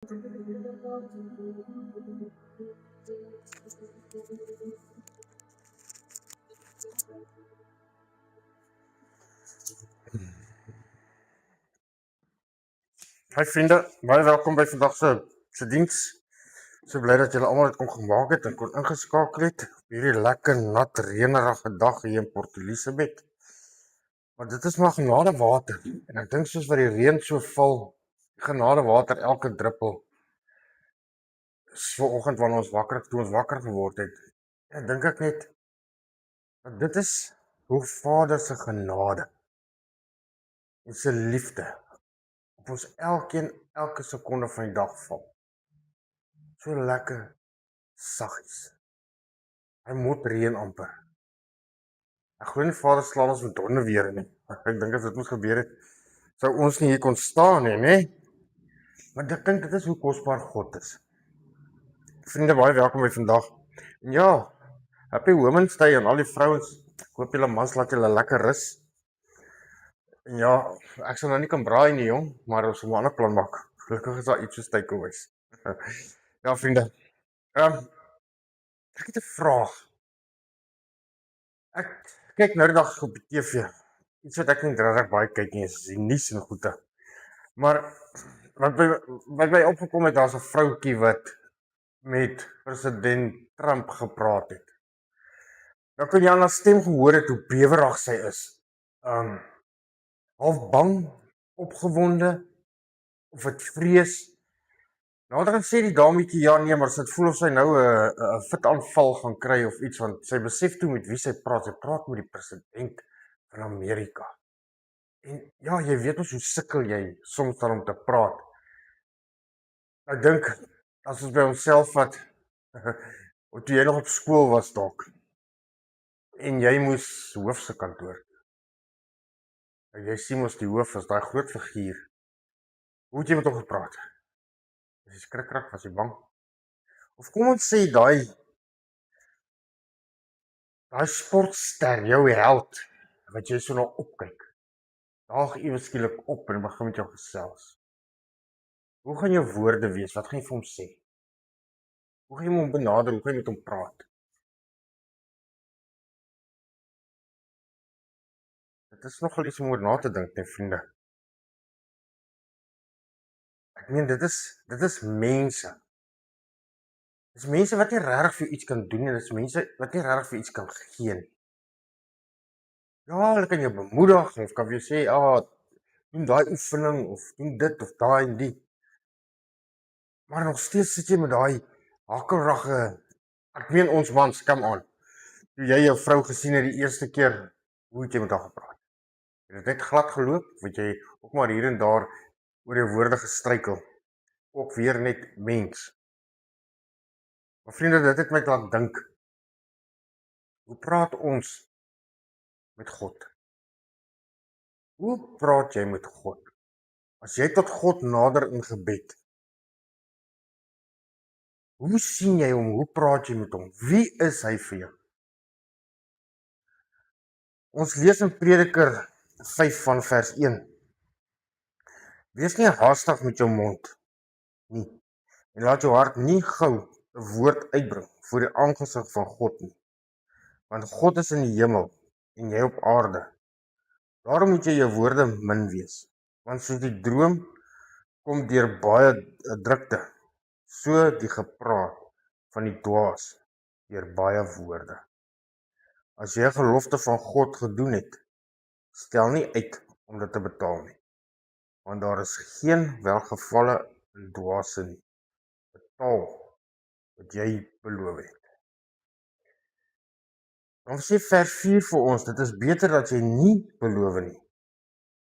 Hi vriende, baie welkom by vandag se diens. So bly dat julle almal dit kon gemaak het en kon ingeskakel het op hierdie lekker nat reënerige dag hier in Port Elizabeth. Maar dit is maar genade water en ek dink soos wat die reën so val, genade water elke druppel. So oggend wanneer ons wakker geword het, en dink ek net dat dit is hoe Vader se genade en sy liefde op ons elke sekonde van die dag val. So lekker saggies. Hy moet reën amper. Ek glo nie Vader slaan ons met donder weer nie. Ek dink as dit moes gebeur het, sou ons nie hier kon staan nie, né? Maar ek dink dit is hoe kosbaar God is. Vriende, baie welkom by vandag. En ja, happy Women's Day aan al die vrouens. Ek hoop julle mans laat julle lekker rus. En ja, ek sal nou nie kan braai nie, jong, maar ons moet 'n ander plan maak. Gelukkig is daar iets soos takeaways. Ja, vriende. Ek het 'n vraag. Ek kyk nou die dag op die TV. Iets wat ek nie regtig baie kyk nie, is die nuus en goeie. Maar wat my opgekom het, daar's 'n vroutjie wat met president Trump gepraat het. Nou kan jy aan haar stem gehoor het hoe bewerig sy is. Half bang, opgewonde, of het vrees. Nou dan sê die dametjie ja nee, maar sy voel of sy nou 'n fitaanval gaan kry of iets, want sy besef toe met wie sy praat. Sy praat met die president van Amerika. En ja, jy weet ons hoe sukkel jy soms dan om te praat. Ek dink as ons by onsself vat, toe jy nog op skool was dalk en jy moes hoof se kantoor. En jy sien mos die hoof is daai groot figuur. Hoe het jy met hom gepraat? Was jy skrikkerig, was jy bang? Of kom ons sê daai sportster, jou held, wat jy so na opkyk. Daag ewe skielik op en begin met jou gesels. Hoe gaan jou woorde wees? Wat gaan jy vir hom sê? Hoe gaan jy hom benader? Hoe gaan jy met hom praat? Dit is nogal iets om oor na te dink, vriende. Ek meen dit is mense. Dis mense wat nie regtig vir iets kan doen nie, dis mense wat nie regtig vir iets kan gee nie. Ja, hulle kan jou bemoedig of kan jy sê, doen daai oefening of doen dit of daai en die. Maar nog steeds sit jy met daai hakkelrige, ek meen ons mans, come on. Toe jy jou vrou gesien het die eerste keer, hoe het jy met haar gepraat? Het dit net glad geloop, want jy ook maar hier en daar oor jou woorde gestruikel. Ook weer net mens. Maar vriende, dit het my laat dink. Hoe praat ons met God? Hoe praat jy met God? As jy tot God nader in gebed, hoe sien jy hom? Hoe praat jy met hom? Wie is hy vir jou? Ons lees in Prediker 5 van vers 1. Wees nie haastig met jou mond nie, en laat jou hart nie gou 'n woord uitbring voor die aangesig van God nie, want God is in die hemel en jy op aarde. Daarom moet jy jou woorde min wees, want soos die droom kom deur baie drukte, so die gepraat van die dwaas deur baie woorde. As jy 'n gelofte van God gedoen het, stel nie uit om dit te betaal nie, want daar is geen welgevalle in dwaase nie. Betaal wat jy beloof het. Dan sê vers 4 vir ons, dit is beter dat jy nie beloof nie,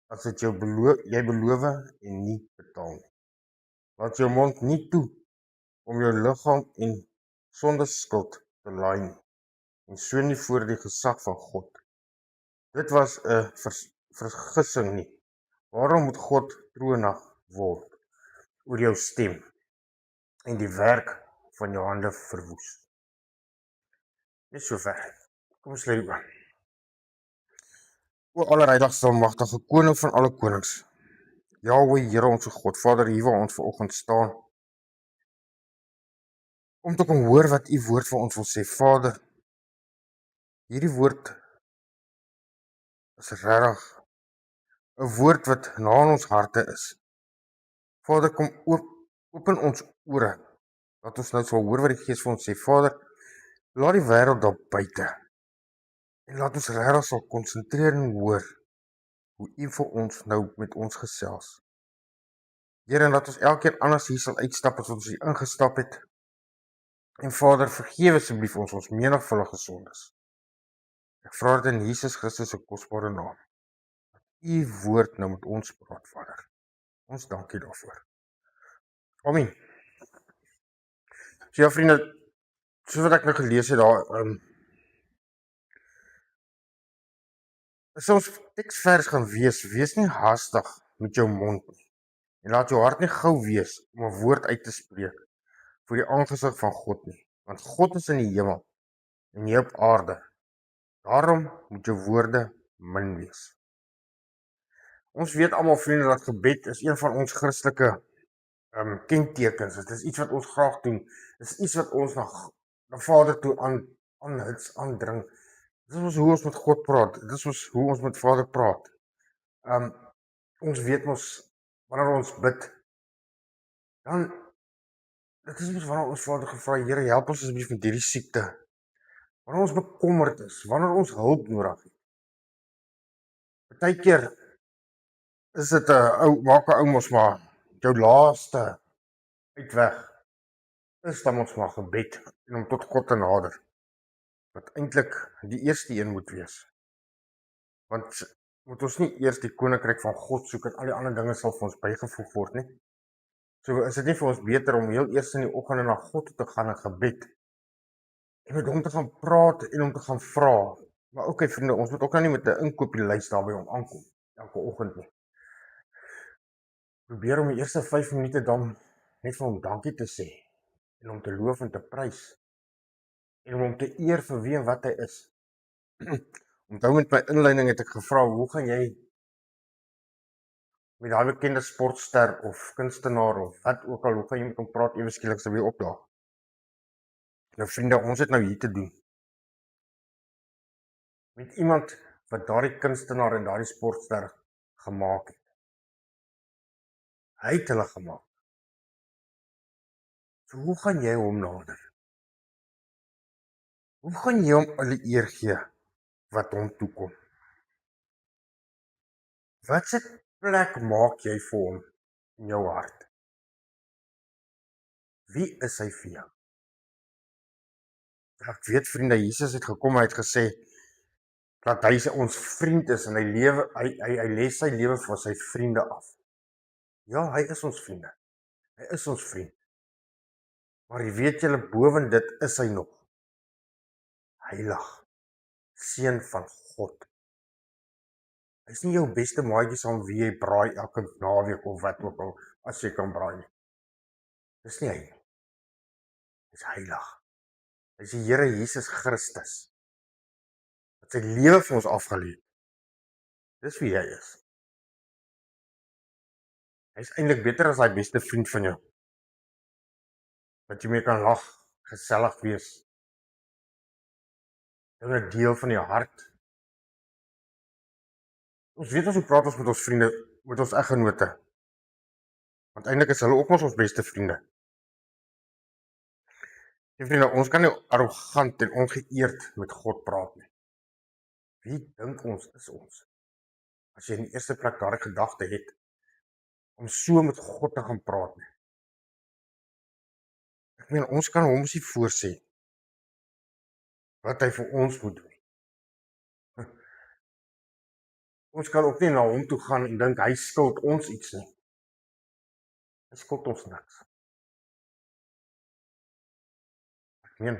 as dat jy beloof en nie betaal nie. Laat jou mond nie toe om jou liggaam en sondeskuld te laai nie, en so nie voor die gesag van God. Dit was 'n vergissing nie. Waarom moet God troonag word oor jou stem en die werk van jou hande verwoes? Net so ver. Kom ons sluit aan. O allerheiligste almagtige koning van alle konings, Jahweh, Here ons God, Vader, hier waar ons vanoggend staan, om te kom hoor wat u woord vir ons wil sê. Vader, hierdie woord is regtig 'n woord wat na in ons harte is. Vader, kom open ons ore, dat ons nou sal hoor wat die Gees vir ons sê. Vader, laat die wêreld daar buite, en laat ons regtig sal konsentreer en hoor hoe u vir ons nou met ons gesels. Here, en laat ons elkeen anders hier sal uitstap as ons hier ingestap het. En Vader, vergewe asseblief ons menigvuldige sondes. Ek vra dit in Jesus Christus se kosbare naam. U woord nou met ons praat, Vader. Ons dankie daarvoor. Amen. So ja, vriende, soos wat ek nou gelees het daar, is ons teksvers gaan wees nie haastig met jou mond nie. En laat jou hart nie gou wees om 'n woord uit te spreek voor die aangesig van God nie. Want God is in die hemel en jy op aarde. Daarom moet jou woorde min wees. Ons weet almal, vriende, dat gebed is een van ons Christelike kentekens. Dit is iets wat ons graag doen. Dit is iets wat ons na Vader toe aandring. Dit is hoe ons met God praat. Dit is hoe ons met Vader praat. Ons weet mos, wanneer ons bid, dan, dit is mos wanneer ons Vader gevra, Here, help ons asseblief met hierdie siekte. Wanneer ons bekommerd is, wanneer ons hulp nodig het. Partykeer is dit maak 'n ou mos maar jou laaste uitweg is dan ons maar gebed en om tot God te nader. Wat eintlik die eerste een moet wees. Want moet ons nie eers die koninkryk van God soek en al die ander dinge sal vir ons bygevoeg word nie. So is dit nie vir ons beter om heel eers in die oggend na God toe te gaan in gebed en met hom te gaan praat en hom te gaan vra. Maar okay, vriende, ons moet ook nou nie met 'n inkopieslys daarby om aankom elke oggend nie. Probeer om die eerste 5 minute dan net vir hom dankie te sê en hom te loof en te prys en om hom te eer vir wie en wat hy is. Onthou met my inleiding het ek gevra, hoe gaan jy met daai bekende sportster of kunstenaar of wat ook al, hoe gaan jy met hom praat ewe skielik sou weer opdaag? Nou vriende, ons het nou hier te doen met iemand wat daardie kunstenaar en daardie sportster gemaak het. Hy het hulle gemaak. So hoe gaan jy hom nader? Hoe gaan jy hom alle eer gee wat hom toekom? Wat se plek maak jy vir hom in jou hart? Wie is hy vir jou? Ek weet, vriende, Jesus het gekom, hy het gesê dat hy ons vriend is en hy lê sy lewe vir sy vriende af. Ja, hy is ons vriende. Hy is ons vriend. Maar jy weet julle, boven dit is hy nog heilig, seun van God. Hy is nie jou beste maatjie saam wie jy braai elke naweek of wat ook al, as jy kan braai nie. Dis nie hy nie. Hy is heilig. Hy is die Here Jesus Christus, wat sy lewe vir ons afgelê het. Dis wie hy is. Hy is eintlik beter as hy beste vriend van jou, wat jy mee kan lag, gesellig wees, dinge deel van jou hart. Ons weet hoe praat ons met ons vriende, met ons eggenote, want eintlik is hulle ook ons beste vriende. En vriende, ons kan nie arrogant en ongeëerd met God praat nie. Wie dink ons is ons? As jy in die eerste plek daardie gedagte het, om so met God te gaan praat nie. Ek meen, ons kan hom nie voorsê wat hy vir ons moet doen. Ons kan ook nie na hom toe gaan en dink hy skuld ons iets nie. Hy skuld ons niks. Ek meen,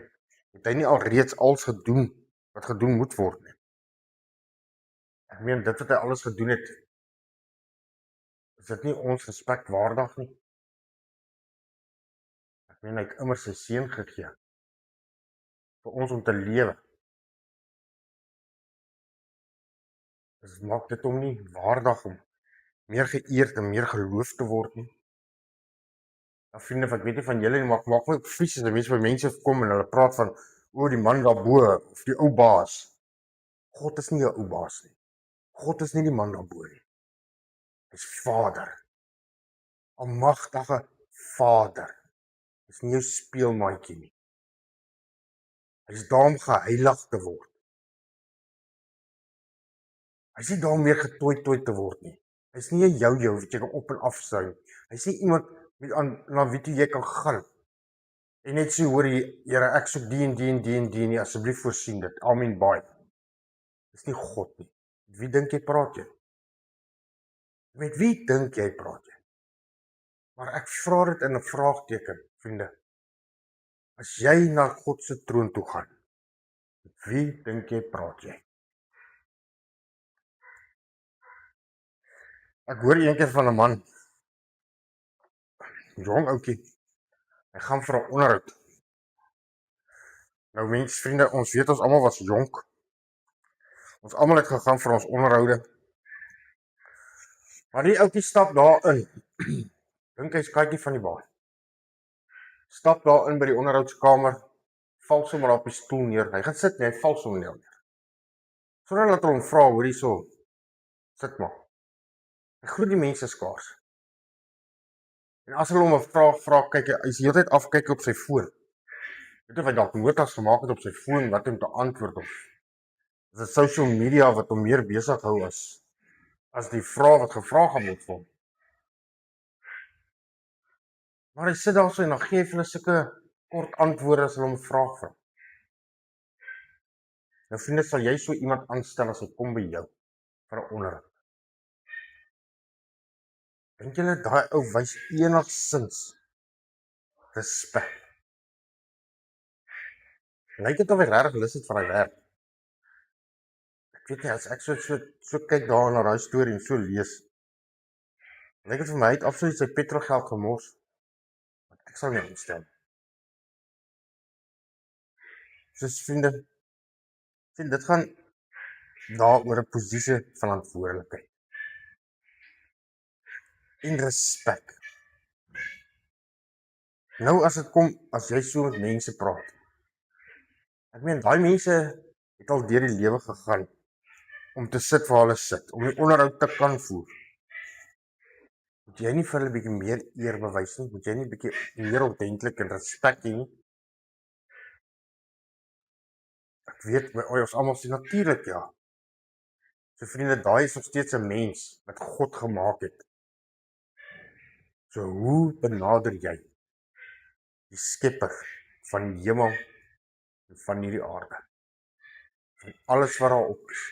het hy nie al reeds alles gedoen wat gedoen moet word nie. Ek meen, dit wat hy alles gedoen het, is dit nie ons respek waardig nie. Ek meen, hy het immer sy seun gegee vir ons om te lewe. Dit maak dit hom nie waardig om meer geëerd en meer geloof te word nie. Nou vriende, ek weet nie van julle nie, maar ek maak my ook vies as mense by mense kom en hulle praat van oor die man daarbo of die ou baas. God is nie 'n ou baas nie. God is nie die man daarbo nie. Hy is Vader. Almagtige Vader. Hy is nie jou speelmaatjie nie. Hy is daar om geheilig te word. Hy is nie daar om meer getooi te word nie. Hy is nie 'n jou wat jy kan op en af sou. Hy is nie iemand na wie toe jy kan gaan. En net sê, hoor Here, ek soek die en die en die en die nie, asseblief voorsien dit. Amen, baie. Dis nie God nie. Met wie dink jy praat jy? Met wie dink jy praat jy? Maar ek vra dit in 'n vraagteken, vriende. As jy na God se troon toe gaan, met wie dink jy praat jy? Ek hoor eendag van 'n man, jong ouetjie, hy gaan vir 'n onderhoud. Nou mens, vriende, ons weet ons almal was jonk. Ons almal het gegaan vir ons onderhoude. Maar die ouetjie stap daarin. Dink hy's kykie van die baan. Stap daarin by die onderhoudskamer, val sommer op die stoel neer. Hy gaan sit en hy val sommer neer. Sonder dat hulle hom vra, hoor hierso, sit maar. Hy groet die mense skaars. En as hulle hom 'n vraag vra, kyk hy is die hele tyd afkyk op sy foon. Weet jy of hy dalk notas gemaak het op sy foon wat om te antwoord of is dit social media wat hom meer besig hou as die vraag wat gevra gaan word vir hom. Maar hy sit daar so en dan gee hy vir hulle sulke kort antwoorde as hulle hom 'n vraag vra. Nou vriende, sal jy so iemand aanstel as hy kom by jou vir 'n onderhoud? Dink julle daai ou wys enigsins respek? Lyk dit of hy regtig lus het vir hy werk? Ek weet nie, as ek so kyk daar na daai storie en so lees, lyk dit vir my hy het absoluut sy petrolgeld gemors. Want ek sal nie instem. Soos vriende, sien dit gaan daaroor 'n posisie van verantwoordelikheid en respek. Nou as dit kom, as jy so met mense praat. Ek meen, daai mense het al deur die lewe gegaan om te sit waar hulle sit, om die onderhoud te kan voer. Moet jy nie vir hulle 'n bietjie meer eer bewys nie? Moet jy nie 'n bietjie meer ordentlik en respek hê nie? Ek weet, ons almal sê natuurlik ja. So vriende, daai is nog steeds 'n mens wat God gemaak het. So hoe benader jy die skepper van die hemel en van hierdie aarde? Van alles wat daar op is.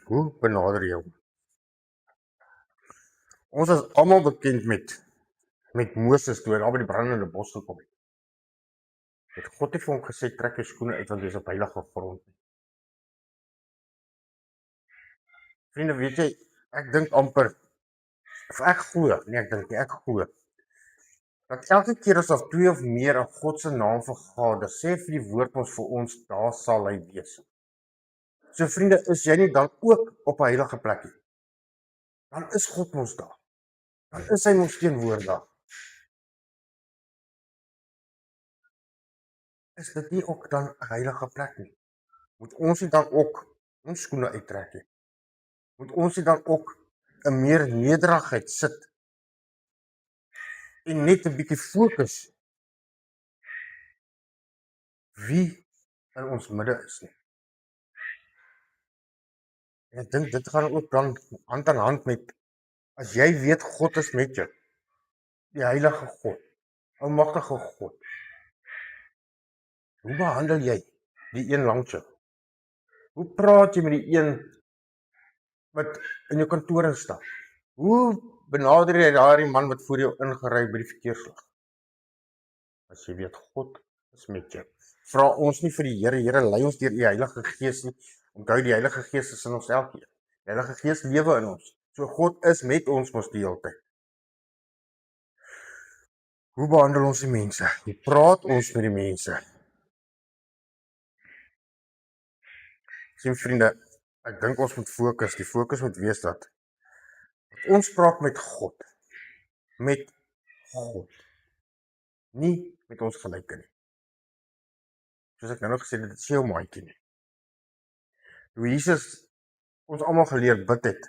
Hoe benader jy hom? Ons is almal bekend met Moses toe hy daar by die brandende bos gekom het. Het God het vir hom gesê, trek jou skoene uit want jy is op heilige grond. Vriende, weet jy, ek dink amper, of ek glo, nee ek dink nie, ek glo, dat elke keer as of 2 of meer in God se naam vergader, sê vir die woord ons vir ons, daar sal hy wees. So vriende, is jy nie dan ook op 'n heilige plekkie? Dan is God mos daar. Dan is hy mos teenwoordig. Is dit nie ook dan 'n heilige plek nie? Moet ons nie dan ook ons skoene uittrek nie? Moet ons nie dan ook 'n meer nederigheid sit en net 'n bietjie fokus wie in ons midde is nie? En ek dink dit gaan ook dan hand aan hand met, as jy weet God is met jou, die heilige God, almagtige God, hoe behandel jy die een langs jou? Hoe praat jy met die een wat in jou kantoor instap? Hoe benader jy daardie man wat voor jou ingery by die verkeerslig? As jy weet God is met jou. Vra ons nie vir die Here, Here lei ons deur u Heilige Gees nie. Onthou, die Heilige Gees is in ons elkeen. Die Heilige Gees lewe in ons. So God is met ons mos die hele tyd. Hoe behandel ons die mense? Hoe praat ons met die mense? Sien vriende, ek dink ons moet fokus. Die fokus moet wees dat ons praat met God God. Nie met ons gelyke nie. Soos ek nou gesê het, dit is jou maatjie nie. Toe Jesus ons almal geleer bid het,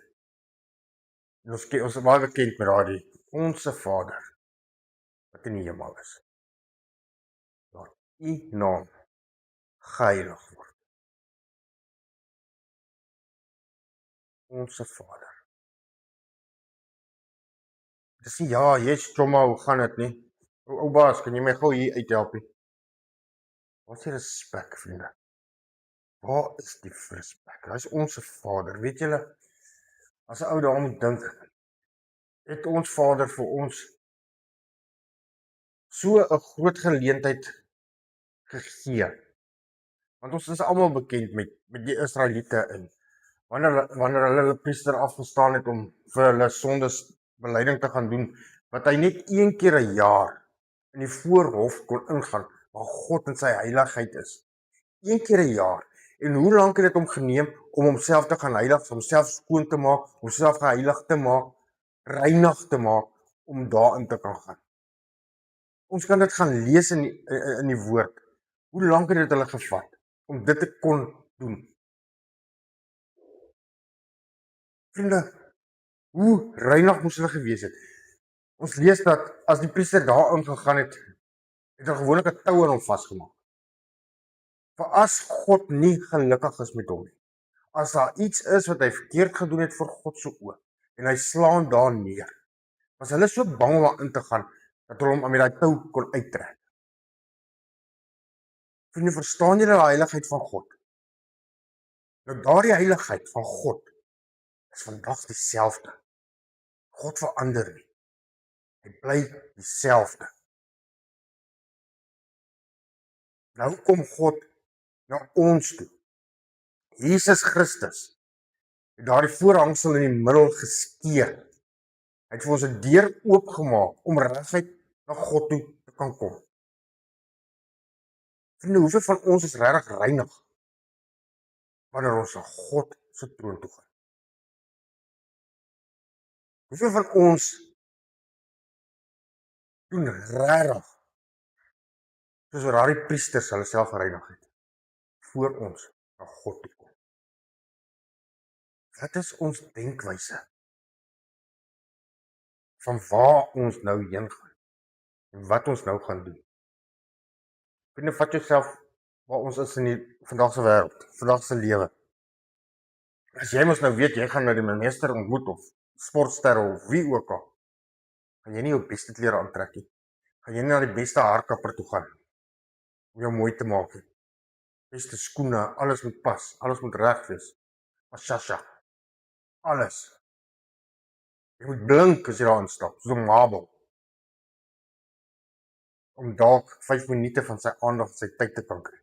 en ons is baie bekend met daardie, Onse Vader, wat in die hemel is. Laat U naam geheilig word. Onse Vader. Dis nie, ja, yes, Choma, hoe gaan dit nie? Ou baas, kan jy my gou hier uithelp nie? Wat is die respek, vriende? Waar is die respek? Hy is Onse Vader. Weet julle, as 'n ou daaraan dink, het ons Vader vir ons so 'n groot geleentheid gegee. Want ons is almal bekend met die Israeliete in. Wanneer hulle priester afgestaan het om vir hulle sondes beleiding te gaan doen, wat hy net een keer 'n jaar in die voorhof kon ingaan, waar God in sy heiligheid is. Een keer 'n jaar. En hoe lank het dit hom geneem om homself te gaan heilig, om homself skoon te maak, om homself geheilig te maak, reinig te maak, om daarin te kan gaan. Ons kan dit gaan lees in die woord. Hoe lank het dit hulle gevat om dit te kon doen? Vriende, hoe reinig moes hulle gewees het? Ons lees dat as die priester daarin gegaan het, het hy gewoonlik 'n tou aan hom vasgemaak. Maar as God nie gelukkig is met hom nie, as daar iets is wat hy verkeerd gedoen het voor God se oë, en hy slaan daar neer, was hulle so bang om daarin te gaan, dat hulle hom met daai tou kon uittrek. Vriende, verstaan julle die heiligheid van God? Nou daardie heiligheid van God is vandag dieselfde. God verander nie. Hy bly dieselfde. Nou kom God na ons toe. Jesus Christus het daardie voorhangsel in die middel geskeur. Hy het vir ons 'n deur oopgemaak om reguit na God toe te kan kom. Vriende, hoeveel van ons is regtig reinig wanneer ons na God se troon toe gaan? Hoeveel van ons doen regtig soos wat daardie priesters hulle self gereinig het voor ons na God toe kom? Wat is ons denkwyse van waar ons nou heen gaan en wat ons nou gaan doen? Vriende, vat jouself waar ons is in die vandag se wêreld, vandag se lewe. As jy mos nou weet jy gaan nou die minister ontmoet of sportster of wie ook al, gaan jy nie jou beste klere aantrek nie. Gaan jy nie na die beste haarkapper toe gaan om jou mooi te maak nie. Beste skoene, alles moet pas, alles moet reg wees. Ashasha. Alles. Jy moet blink as jy daar instap, soos 'n marble. Om dalk 5 minute van sy aandag, sy tyd te kan kry.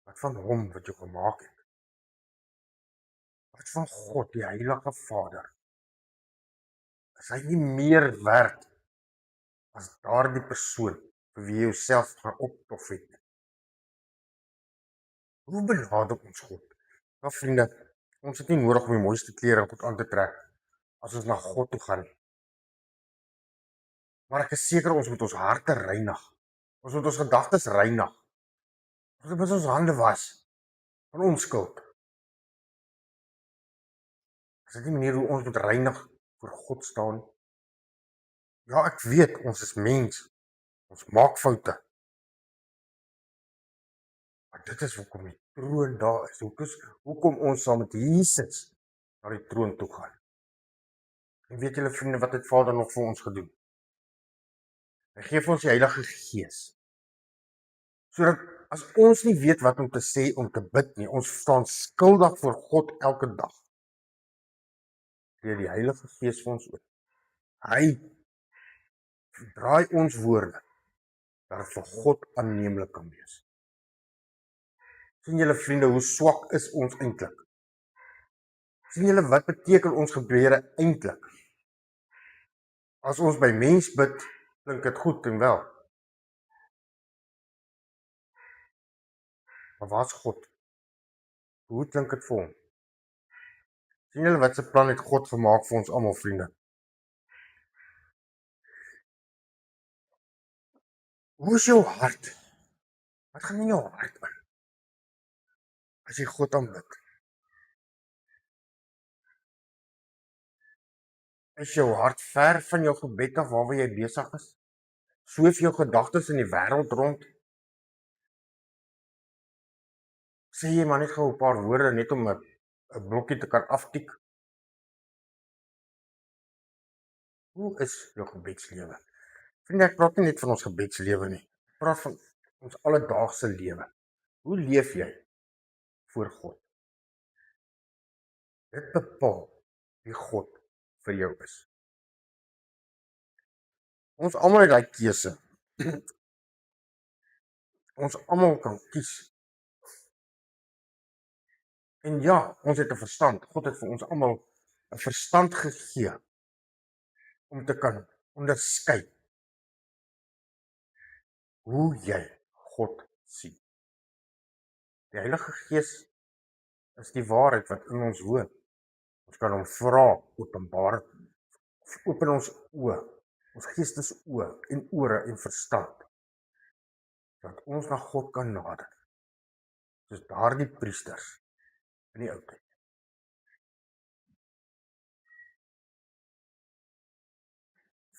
Wat van hom wat jou gemaak het? Wat van God, die heilige Vader? Is hy nie meer werd as daardie persoon vir wie jy jouself gaan optof het? Hoe benader ons God? Nou vriende, ons het nie nodig om die mooiste klere en goed aan te trek as ons na God toe gaan nie. Maar ek is seker ons moet ons harte reinig. Ons moet ons gedagtes reinig. Ons moet ons hande was van onskuld. Is dit nie manier hoe ons moet reinig voor God staan? Ja, ek weet, ons is mens. Ons maak foute. Maar dit is hoekom die troon daar is. Hoekom ons saam met Jesus na die troon toe gaan. En weet julle vriende, wat het Vader nog vir ons gedoen? Hy gee vir ons die Heilige Gees. Sodat as ons nie weet wat om te sê, om te bid nie, ons staan skuldig voor God elke dag. Gee die Heilige Gees vir ons oor. Hy draai ons woorde, dat het vir God aanneemlik kan wees. Sien julle vriende, hoe swak is ons eintlik? Sien julle wat beteken ons gebede eintlik? As ons by mens bid, klink dit goed en wel. Maar waar is God? Hoe klink dit vir hom? Sien julle wat se plan het God gemaak vir ons almal, vriende? Hoe is jou hart? Wat gaan in jou hart aan as jy God aanbid? Is jou hart ver van jou gebed af waarby jy besig is? Sweef jou gedagtes in die wêreld rond? Sê jy maar net gou 'n paar woorde net om 'n blokkie te kan aftik? Hoe is jou gebedslewe? Vriende, ek praat nie net van ons gebedslewe nie. Ek praat van ons alledaagse lewe. Hoe leef jy voor God? Dit bepaal wie God vir jou is. Ons almal het daai keuse. Ons almal kan kies. En ja, ons het 'n verstand. God het vir ons almal 'n verstand gegee om te kan onderskei hoe jy God sien. Die Heilige Gees is die waarheid wat in ons woon. Ons kan hom vra, openbaar, open ons oë, ons geestesoë en ore en verstand, dat ons na God kan nader, soos daardie priesters in die ou tyd.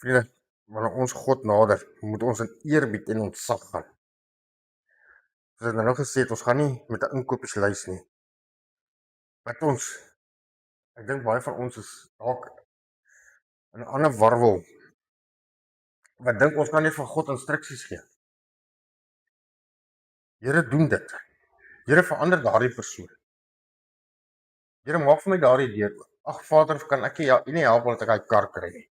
Vriende, wanneer ons God nader, moet ons in eerbied en ontzag gaan. Soos ek nou gesê het, ons gaan nie met 'n inkopieslys nie. Ek dink baie van ons is dalk in 'n ander warwel, wat dink ons kan net van God instruksies gee. Here, doen dit. Here, verander daardie persoon. Here, maak vir my daardie deur oop. Ag Vader, kan ek nie help dat ek daai kar kry nie.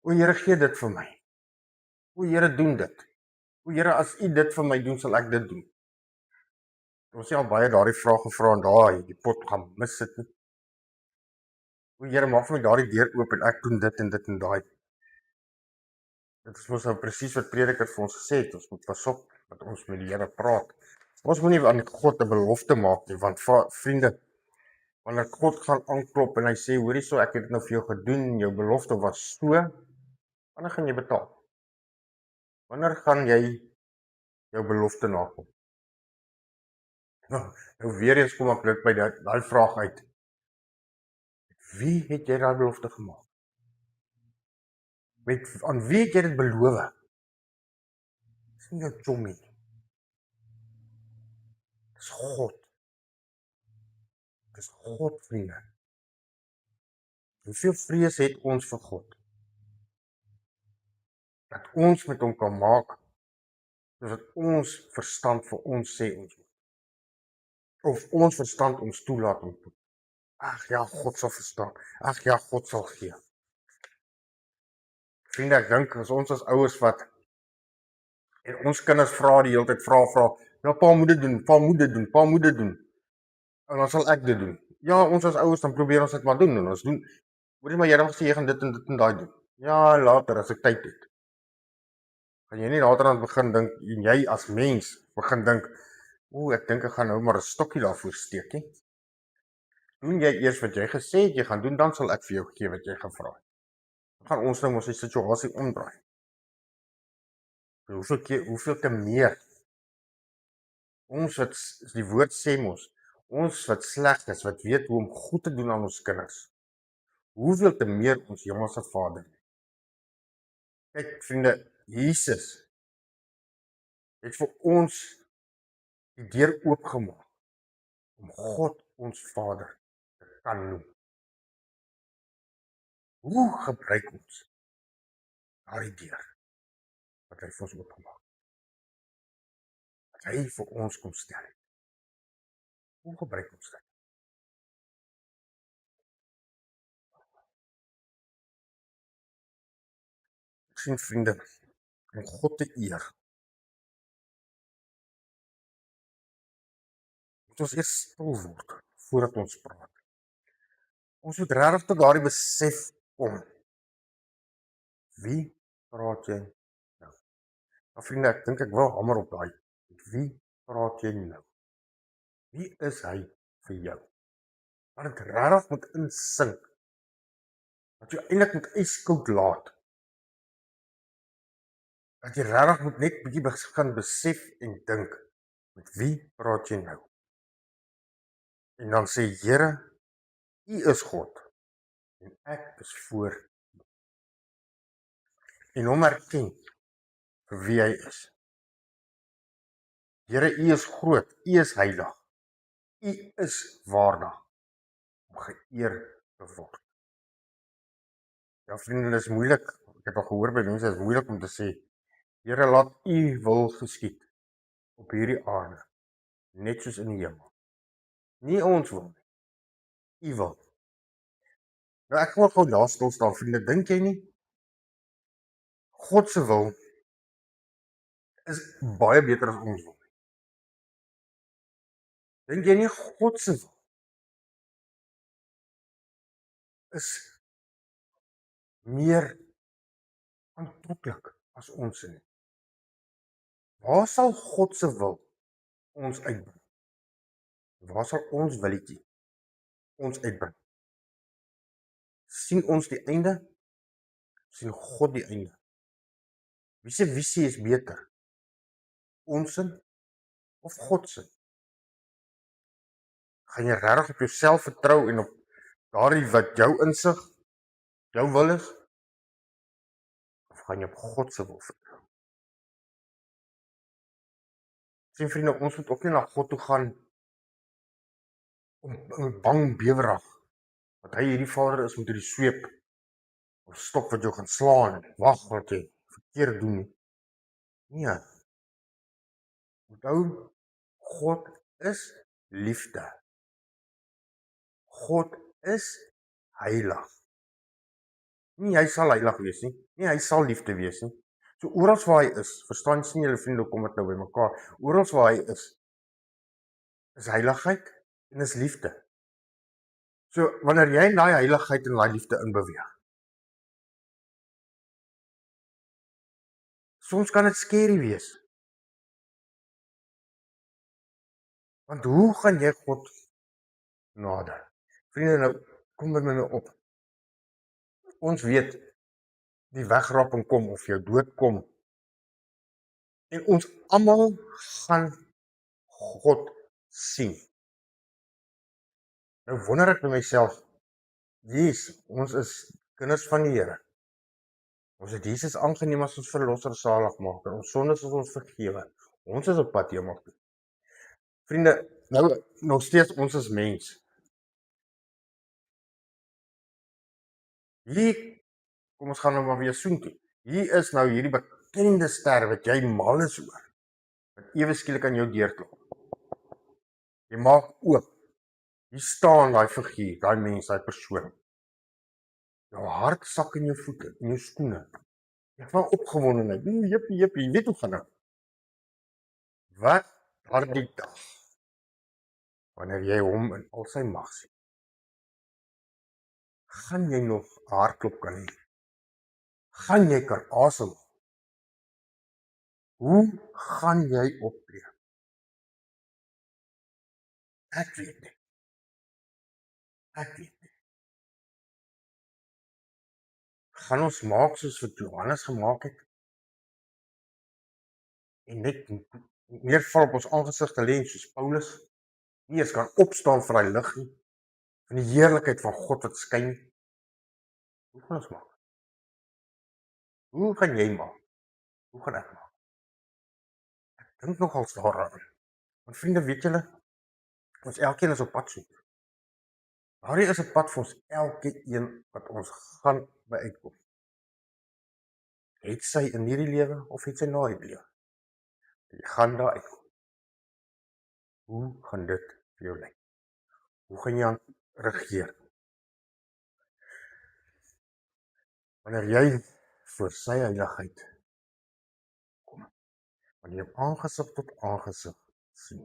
O Here, gee dit vir my. O Here, doen dit. O Here, as U dit vir my doen, sal ek dit doen. Ons het al baie daardie vraag gevra en daai die pot gaan missit nie. O Here, maak vir my daardie deur oop en ek doen dit en daai. Dit is mos nou presies wat Prediker vir ons gesê het. Ons moet pas op wat ons met die Here praat. Ons moenie aan God 'n belofte maak nie, want vriende, wanneer God gaan aanklop en hy sê, hoorie so, ek het dit nou vir jou gedoen, jou belofte was so, wanneer gaan jy betaal? Wanneer gaan jy jou belofte nakom? Nou weer eens kom ek net by daai vraag uit. Wie het jy daai belofte gemaak? Aan wie het jy dit beloof? Dis nie jou chommie nie. Dis God. Dis God, vriende. Hoeveel vrees het ons vir God? Dat ons met hom kan maak, sodat ons verstand vir ons sê ons moet. Of ons verstand ons toelaat om te. Ag ja, God sal verstaan. Ag ja, God sal gee. Vriende, ek dink as ons as ouers wat en ons kinders vra die hele tyd vra, ja, pa moet dit doen, pa moet dit doen, pa moet dit doen. En dan sal ek dit doen. Ja, ons as ouers dan probeer ons dit maar doen en ons doen. Hoorie maar jy het gesê jy gaan dit en daai doen. Ja, later as ek tyd het. Gaan jy nie later aan begin dink en jy as mens begin dink, ek dink ek gaan nou maar 'n stokkie daarvoor steek, hè. Doen jy eers wat jy gesê het jy gaan doen, dan sal ek vir jou gee wat jy gevra het. Dan gaan ons nou mos die situasie omdraai. Hoeveel te meer ons wat die woord sê mos, ons wat sleg is, wat weet hoe om goed te doen aan ons kinders. Hoeveel te meer ons hemelse Vader. Kyk vriende, Jesus het vir ons die deur oopgemaak om God ons Vader te kan noem. Hoe gebruik ons daardie deur wat hy vir ons oopgemaak het? Wat hy vir ons kom stel het. Hoe gebruik ons dit? Ek sien vriende, om God te eer, moet ons eers stil word voordat ons praat. Ons moet regtig tot daardie besef kom. Wie praat jy nou? Nou vriende, ek dink ek wil hamer op daai. Wie praat jy nou? Wie is hy vir jou? Want dit regtig moet insink. Dat jy eintlik moet yskoud laat. dat jy regtig moet net bietjie begin besef en dink, met wie praat jy nou? En dan sê Here, U is God en ek is voor U. En hom erken vir wie hy is. Here, U is groot, U is heilig. U is waardig om geëer te word. Ja, vriende, dit is moeilik. Ek het al gehoor by mense, dit is moeilik om te sê, Here, laat U wil geskied op hierdie aarde, net soos in die hemel. Nie ons wil nie, U wil. Nou ek wil gou daar stil staan, vriende, dink jy nie? God se wil is baie beter as ons wil. Dink jy nie God se wil is meer aantreklik as ons nie? Waar sal God se wil ons uitbring? Waar sal ons willetjie ons uitbring? Sien ons die einde? Sien God die einde? Wie se visie is beter? Ons sin of God se? Gaan jy regtig op jouself vertrou en op daardie wat jou insig, jou wil is? Of gaan jy op God se wil vertrou? Sien vriende, ons moet ook nie na God toe gaan om bang bewerig, dat hy hierdie vader is met hierdie sweep of stok wat jou gaan slaan en wag wat jy verkeerd doen nie. Nee. Onthou, God is liefde. God is heilig. Nie hy sal heilig wees nie, nie hy sal liefde wees nie. So oral waar hy is, verstaan sien julle vriende, kom dit nou by mekaar. Oral waar hy is heiligheid en is liefde. So wanneer jy in daai heiligheid en daai liefde inbeweeg, soms kan dit skerry wees. Want hoe gaan jy God nader? Vriende, nou kom dit my nou op. Ons weet die wegraping kom of jou dood kom. En ons almal gaan God sien. Nou wonder ek by myself, Jesus, ons is kinders van die Here. Ons het Jesus aangeneem as ons verlosser saligmaker. Ons sondes is ons vergewe. Ons is op pad hemel toe. Vriende, nou nog steeds ons is mens. Hier, kom ons gaan nou maar weer soontoe. Hier is nou hierdie bekende ster wat jy mal is oor. Wat ewe skielik aan jou deurklop. Jy maak oop. Hier staan daai figuur, daai mens, daai persoon. Jou hart sak in jou voete, in jou skoene. Jy van opgewondenheid. Jippie, jy weet hoe gaan nou. Wat daardie dag, wanneer jy hom in al sy mag sien, gaan jy nog hartklop kan hê? Gaan jy kan asem? Hoe gaan jy optree? Ek weet nie. Gaan ons maak soos wat Johannes gemaak het? En net neerval op ons aangesig te lê soos Paulus? Nie eens kan opstaan vir die lig nie, van die heerlikheid van God wat skyn. Hoe gaan ons maak? Hoe gaan jy maak? Hoe gaan ek maak? Ek dink nogals daaraan. Want vriende, weet julle, ons elkeen is op pad soek. Daardie is 'n pad vir ons elkeen wat ons gaan by uitkom. Het sy in hierdie lewe of het sy na hierdie lewe? Jy gaan daar uitkom. Hoe gaan dit vir jou lyk? Hoe gaan jy aan regeer? Wanneer jy voor sy heiligheid kom, wanneer jy aangesig tot aangesig sien.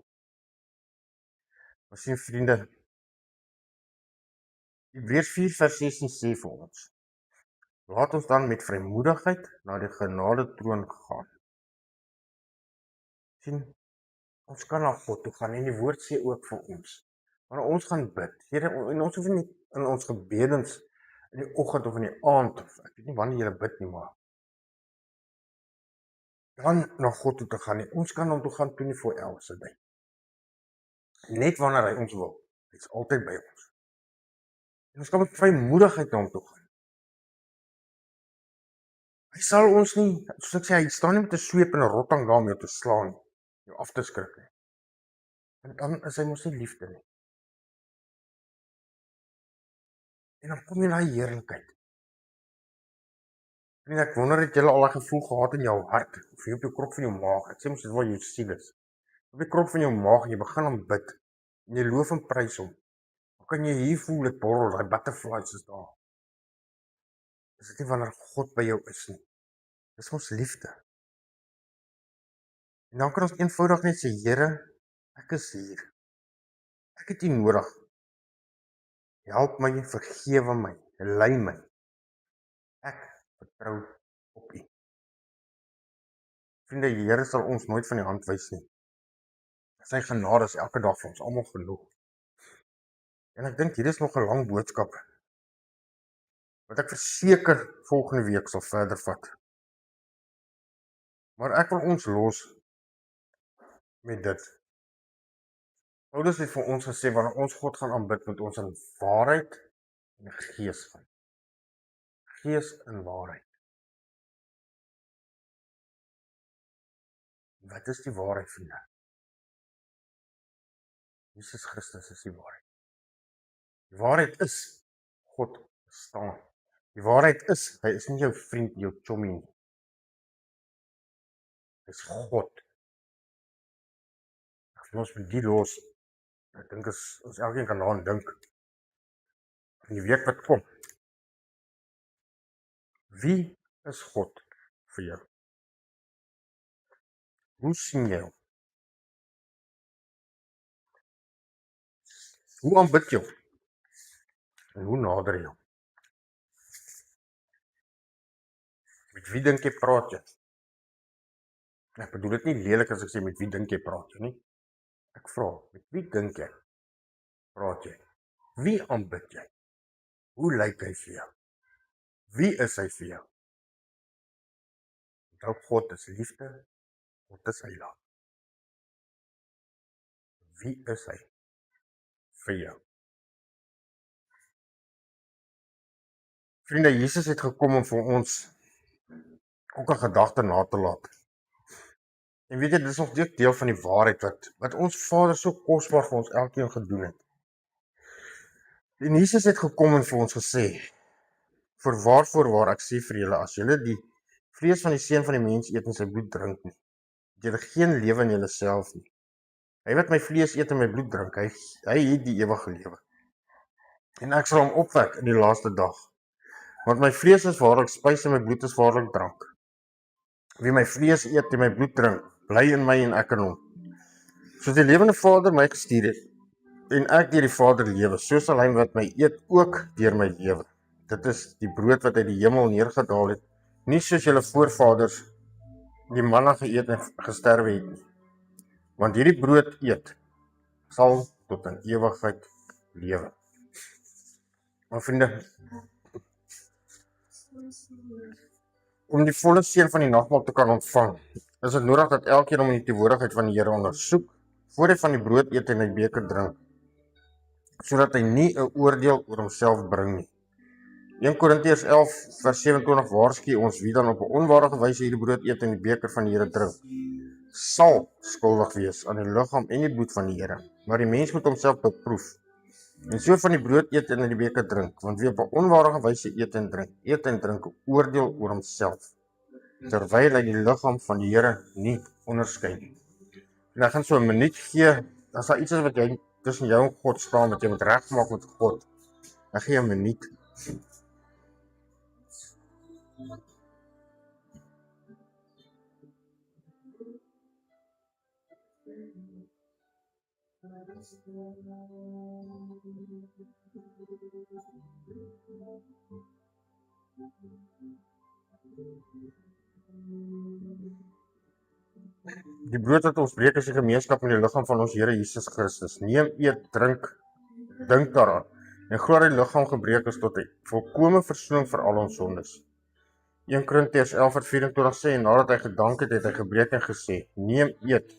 Ons sien vriende, Hebreërs 4:16 sê vir ons, laat ons dan met vrymoedigheid na die genade troon gaan. Sien, ons kan na God toe gaan en die woord sê ook vir ons, wanneer ons gaan bid, Here, en ons hoef nie in ons gebedens in die oggend of in die aand, of ek weet nie wanneer jy bid nie, maar kan na God toe te gaan nie. Ons kan hom toe gaan 24 hours a day. Net wanneer hy ons wil. Hy is altyd by ons. En ons kan met vrymoedigheid na hom toe gaan. Hy sal ons nie, soos ek sê, hy staan nie met 'n sweep en 'n rotting daar om jou te slaan nie, jou af te skrik nie. En dan is hy mos nie liefde nie. En dan kom jy na die heerlikheid. En ek wonder, het jy al 'n gevoel gehad in jou hart, of op jou krop van jou maag? Ek sê mos dit waar jou siel is. Op die krop van jou maag, en jy begin aanbid, en jy loof en prys hom. Dan kan jy hier voel, dit borrel, daai butterflies is daar. Is dit nie wanneer God by jou is nie? Dis ons liefde. En dan kan ons eenvoudig net sê, Here, ek is hier. Ek het U nodig. Help my, vergewe my, lei my. Ek vertrou op U. Vriende, die Here sal ons nooit van die hand wys nie. Sy genade is elke dag vir ons almal genoeg. En ek dink hier is nog 'n lang boodskap wat ek verseker volgende week sal verder vat. Maar ek wil ons los met dit. Paulus het vir ons gesê, wanneer ons God gaan aanbid, moet ons in waarheid en gees gaan. Gees en waarheid. Wat is die waarheid, vriende? Jesus Christus is die waarheid. Die waarheid is, God bestaan. Die waarheid is, hy is nie jou vriend, jou chommy nie. Hy is God. As ons met die los, ek dink ons elkeen kan daaraan dink, in die week wat kom. Wie is God vir jou? Hoe sien jy hom? Hoe aanbid jy hom? En hoe nader jy hom? Met wie dink jy praat jy? Ek bedoel dit nie lelik as ek sê met wie dink jy praat jy nie. Ek vra, met wie dink jy praat jy? Wie aanbid jy? Hoe lyk hy vir jou? Wie is hy vir jou? Onthou, God is liefde, God is heilig. Wie is hy vir jou? Vriende, Jesus het gekom om vir ons ook 'n gedagte na te laat. En weet jy, dit is nog deel van die waarheid wat ons Vader so kosbaar vir ons elkeen gedoen het. En Jesus het gekom en vir ons gesê, voorwaar, ek sê vir julle, as julle die vlees van die Seun van die mens eet en sy bloed drink nie, het julle geen lewe in julleself nie. Hy wat my vlees eet en my bloed drink, hy het die ewige lewe. En ek sal hom opwek in die laaste dag. Want my vlees is waarlik spys en my bloed is waarlik drank. Wie my vlees eet en my bloed drink, bly in my en ek in hom. Soos die lewende Vader my gestuur het, en ek deur die Vader lewe, so sal hy wat my eet ook deur my lewe. Dit is die brood wat uit die hemel neergedaal het, nie soos julle voorvaders die manna geëet en gesterwe het nie. Want hierdie brood eet, sal tot in ewigheid lewe. Maar vriende, om die volle seën van die nagmaal te kan ontvang, is dit nodig dat elkeen hom in die teenwoordigheid van die Here ondersoek, voor hy van die brood eet en die beker drink, sodat hy nie 'n oordeel oor homself bring nie. 1 Korintiërs 11 vers 27 waarsku ons, wie dan op 'n onwaardige wyse hierdie brood eet en die beker van die Here drink, sal skuldig wees aan die liggaam en die bloed van die Here. Maar die mens moet homself beproef, en so van die brood eet en in die beker drink, want wie op 'n onwaardige wyse eet en drink, oordeel oor homself, terwyl hy die liggaam van die Here nie onderskei nie. En ek gaan so 'n minuut gee, as daar iets is wat jy tussen jou en God staan, wat jy moet regmaak met God, dan gee jy 'n minuut. Die brood wat ons breek is die gemeenskap in die liggaam van ons Here Jesus Christus. Neem, eet, drink, dink daaraan. En glo dat die liggaam gebreek is tot 'n volkomme versoening vir al ons sondes. 1 Korintiërs 11:24 sê, en nadat hy gedank het, het hy gebreek en gesê, neem, eet.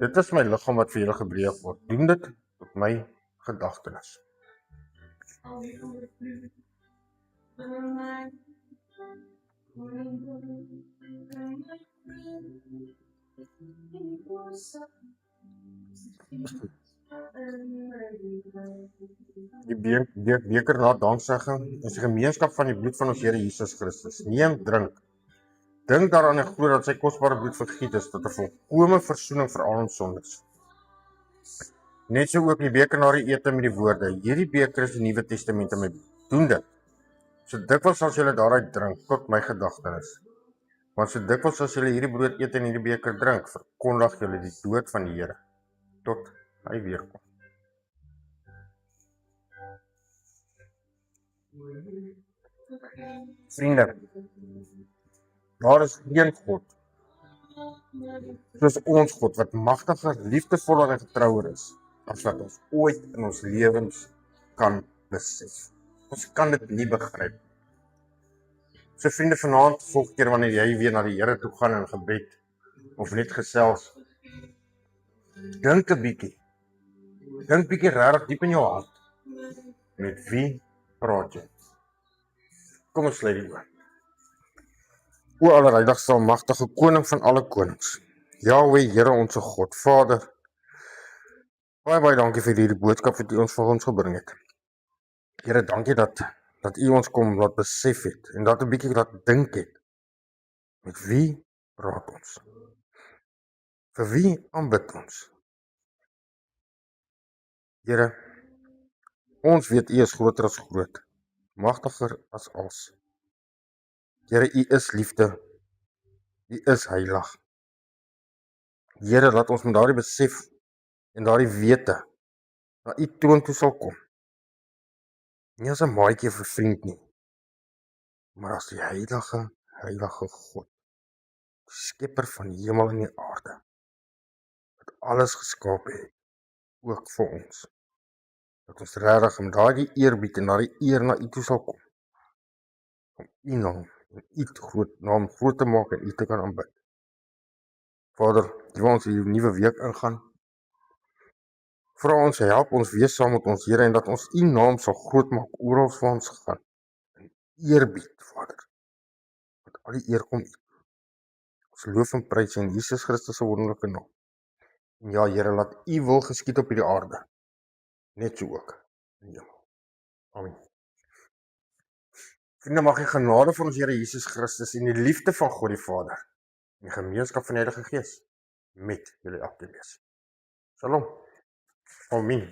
Dit is my liggaam wat vir julle gebreek word. Doen dit tot my gedagtenis. Die beker na danksegging is die gemeenskap van die bloed van ons Here Jesus Christus. Neem, drink. Dink daaraan en glo dat sy kosbare bloed vergiet is tot 'n volkomme versoening vir al ons sondes. Net so ook die beker na die ete met die woorde, hierdie beker is die Nuwe Testament in my bloed. Doen dit. So dikwels as julle daaruit drink, tot my gedagtenis. Want so dikwels as julle hierdie brood eet en hierdie beker drink, verkondig julle die dood van die Here tot hy weer kom. Vriende, daar is geen God soos ons God wat magtiger, liefdevoller en getrouer is as wat ons ooit in ons lewens kan besef. Ons kan dit nie begryp. So vriende, vanaand, volgende keer wanneer jy weer na die Here toe gaan in gebed of net gesels, dink 'n bietjie. Dink bietjie regtig diep in jou hart. Met wie praat jy? Kom ons sluit die oë. O allerheiligste almagtige koning van alle konings, Jahweh, Here onsse God, Vader, baie dankie vir hierdie boodskap wat U ons vir ons gebring het. Here, dankie dat U ons kom laat besef het en dat 'n bietjie laat dink het. Met wie praat ons? Vir wie aanbid ons? Here, ons weet U is groter as groot, magtiger as als. Here, U is liefde, U is heilig. Here, laat ons met daardie besef en daardie wete na U troon toe sal kom. Nie as 'n maatjie of 'n vriend nie, maar as die heilige God, die skepper van die hemel en die aarde, wat alles geskaap het, ook vir ons. Dat ons regtig met daardie eerbied en daardie eer na U toe sal kom, om U naam en U naam groot te maak en U te kan aanbid. Vader, terwyl ons hierdie nuwe week ingaan, vra ons, help ons wees saam met ons Here en dat ons U naam sal groot maak oral waar ons gaan. En eerbied, Vader, dat al die eer kom U. Ons loof en prys in Jesus Christus se wonderlike naam. En ja, Here, laat U wil geskied op hierdie aarde, net so ook in die hemel. Amen. Vriende, mag die genade van ons Here Jesus Christus en die liefde van God die Vader en die gemeenskap van die Heilige Gees met julle elkeen wees. Shalom. Amen.